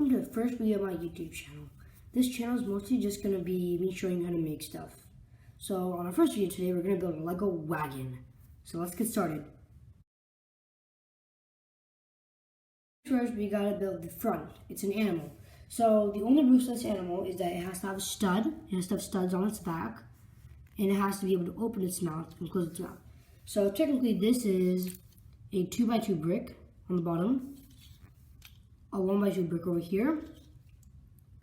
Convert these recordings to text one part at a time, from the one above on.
Welcome to the first video of my YouTube channel. This channel is mostly just going to be me showing you how to make stuff. So on our first video today, we're going to build a Lego wagon. So let's get started. First, we got to build the front. It's an animal. So the only rules of this animal is that it has to have a stud. It has to have studs on its back. And it has to be able to open its mouth and close its mouth. So technically this is a 2x2 brick on the bottom. A 1x2 brick over here,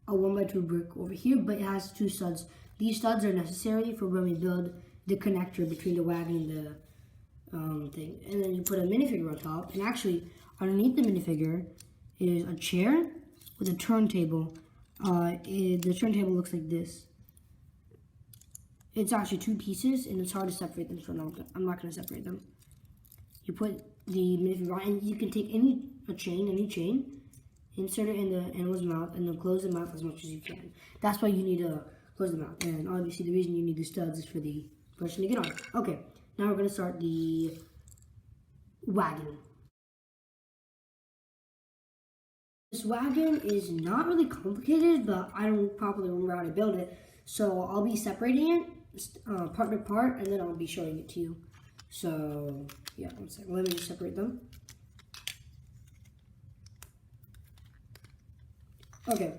a 1x2 brick over here, but it has two studs. These studs are necessary for when we build the connector between the wagon and the thing. And then you put a minifigure on top, and actually underneath the minifigure is a chair with a turntable. The turntable looks like this. It's actually two pieces, and it's hard to separate them, so I'm not going to separate them. You put the minifigure on, and you can take any chain, insert it in the animal's mouth, and then close the mouth as much as you can. That's why you need to close the mouth. And obviously the reason you need the studs is for the person to get on. Okay, now we're going to start the wagon. This wagon is not really complicated, but I don't properly remember how to build it. So I'll be separating it part by part, and then I'll be showing it to you. So yeah, one second. Let me just separate them. Okay,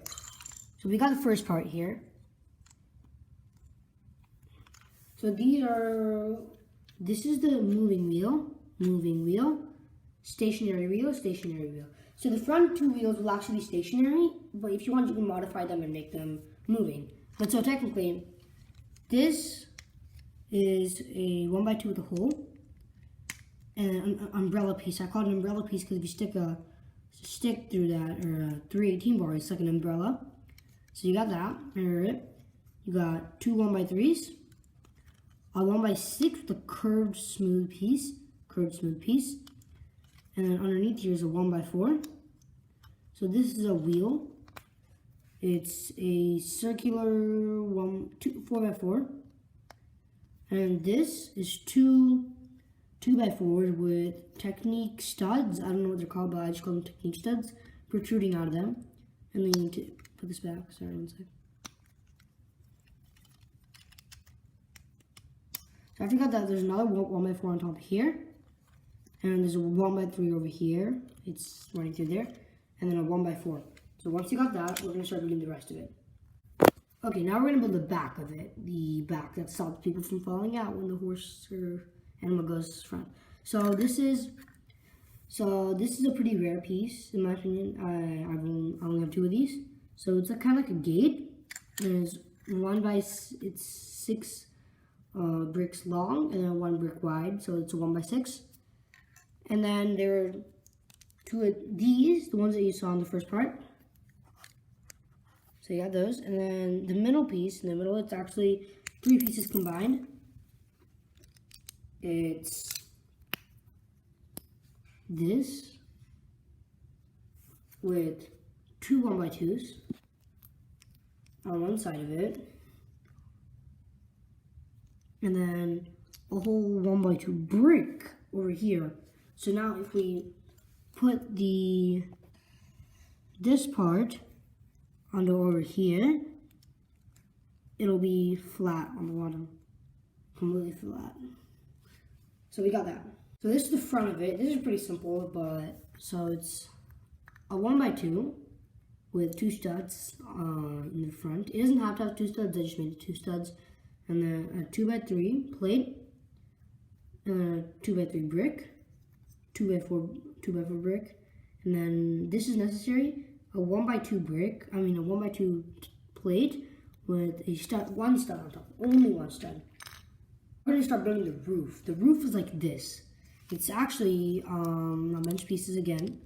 so we got the first part here. So this is the moving wheel, stationary wheel. So the front two wheels will actually be stationary, but if you want, you can modify them and make them moving. But so technically, this is a 1x2 with a hole and an umbrella piece. I call it an umbrella piece because if you stick a stick through that, or a 318 bar, it's like an umbrella. So you got that, you got two 1x3s, a 1x6 with a curved smooth piece, and then underneath here is a 1x4. So this is a wheel. It's a circular 4x4, and this is two 2x4s with Technique studs. I don't know what they're called, but I just call them Technique studs protruding out of them. And then you need to put this back. Sorry, one sec. So after you got that, there's another 1x4 on top here. And there's a 1x3 over here. It's running through there. And then a 1x4. So once you got that, we're going to start building the rest of it. Okay, now we're going to build the back of it. The back that stops people from falling out when the horse or animal goes front. So this is a pretty rare piece in my opinion. I only have two of these. So it's kind of like a gate. And it's 6 bricks long and then 1 brick wide. So it's a 1x6. And then there are two of these, the ones that you saw in the first part. So you got those. And then the middle piece, in the middle, it's actually 3 pieces combined. It's this with 2 1x2s on one side of it, and then a whole 1x2 brick over here. So now if we put this part onto over here, it'll be flat on the bottom, completely flat. So we got that. So this is the front of it. This is pretty simple, but so it's a 1x2 with 2 studs in the front. It doesn't have to have 2 studs. I just made it 2 studs, and then a 2x3 plate, and a 2x3 brick, 2x4 brick, and then this is necessary. A 1x2 plate with a stud, 1 stud on top, only 1 stud. We're going to start building the roof. The roof is like this. It's actually bench pieces again.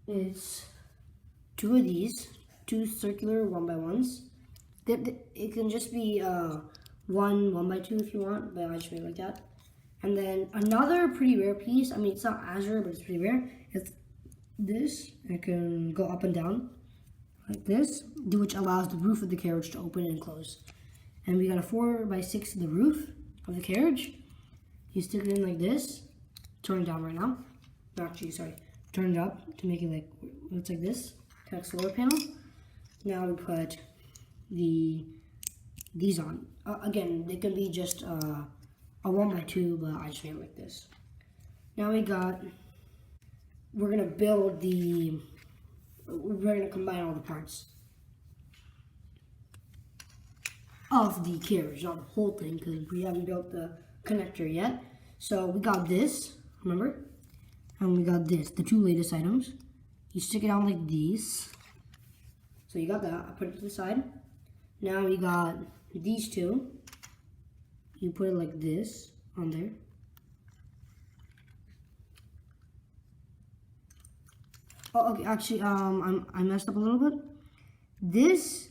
It's 2 of these, 2 circular 1x1s. It can just be 1x2 if you want, but I just made it like that. And then another pretty rare piece, I mean it's not as rare, but it's pretty rare, it's this. It can go up and down like this, which allows the roof of the carriage to open and close. And we got a 4x6 of the roof of the carriage. You stick it in like this. Turn it down right now. No, actually, sorry. turn it up to make it like, looks like this, kind of solar panel. Now we put these on. Again, they can be just a 1x2, but I just made it like this. Now we're gonna build we're gonna combine all the parts of the carriage, not the whole thing, because we haven't built the connector yet. So we got this, remember? And we got this, the two latest items. You stick it on like these. So you got that, I put it to the side. Now we got these two. You put it like this on there. Oh, okay, actually, I messed up a little bit. This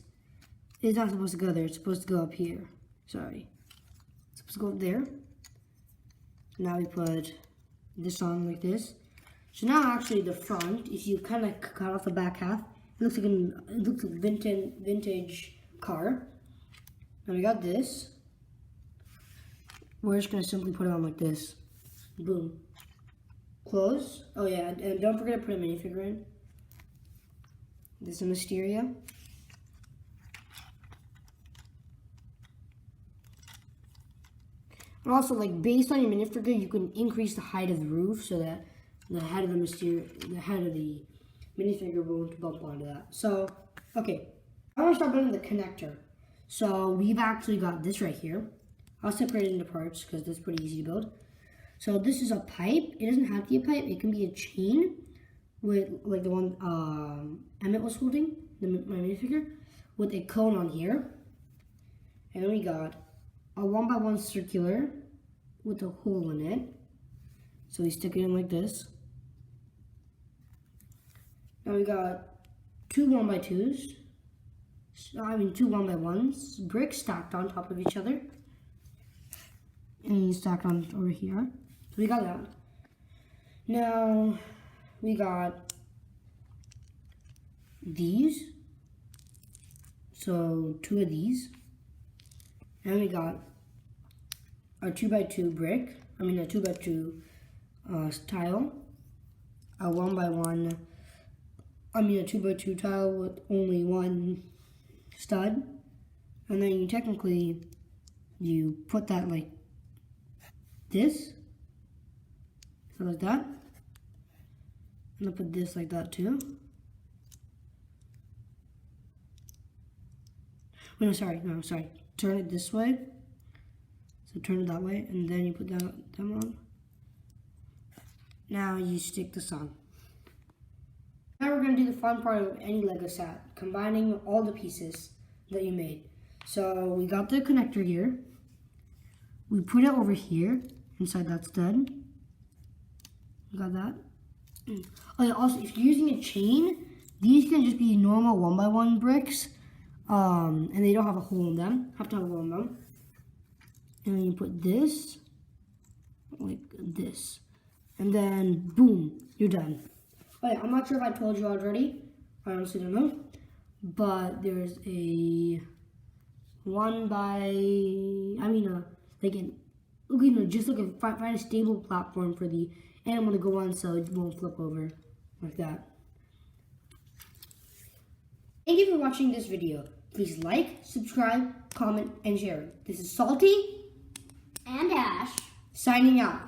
is not supposed to go there, it's supposed to go up here. Sorry. It's supposed to go up there. Now we put this on like this. So now actually the front, if you kind of cut off the back half, it looks like a vintage car. Now we got this. We're just gonna simply put it on like this. Boom. Close. Oh yeah, and don't forget to put a minifigure in. This is a Mysteria. And also, like, based on your minifigure, you can increase the height of the roof so that the head of the minifigure won't bump onto that. So, okay, I want to start building the connector. So we've actually got this right here. I'll separate it into parts because that's pretty easy to build. So this is a pipe. It doesn't have to be a pipe. It can be a chain with like the one Emmett was holding, my minifigure, with a cone on here. And then we got a 1x1 circular with a hole in it. So we stick it in like this. Now we got two 1x2s. Two 1x1s. Bricks stacked on top of each other. And stacked on over here. So we got that. Now we got these. So two of these. And we got a 2x2 brick. A 2x2 tile. A 1x1. A 2x2 tile with only one stud. And then you put that like this. So like that. And I'll put this like that too. Wait, no, sorry. Turn it this way. So turn it that way, and then you put them on. Now you stick this on. Now we're going to do the fun part of any Lego set, combining all the pieces that you made. So we got the connector here. We put it over here, inside that stud. You got that? Oh yeah, also, if you're using a chain, these can just be normal 1x1 bricks. And they don't have a hole in them. Have to have a hole in them. And then you put this like this, and then boom, you're done. Okay, I'm not sure if I told you already. I honestly don't know. But there's a find a stable platform for the animal to go on so it won't flip over like that. Thank you for watching this video. Please like, subscribe, comment, and share. This is Salty and Ash signing out.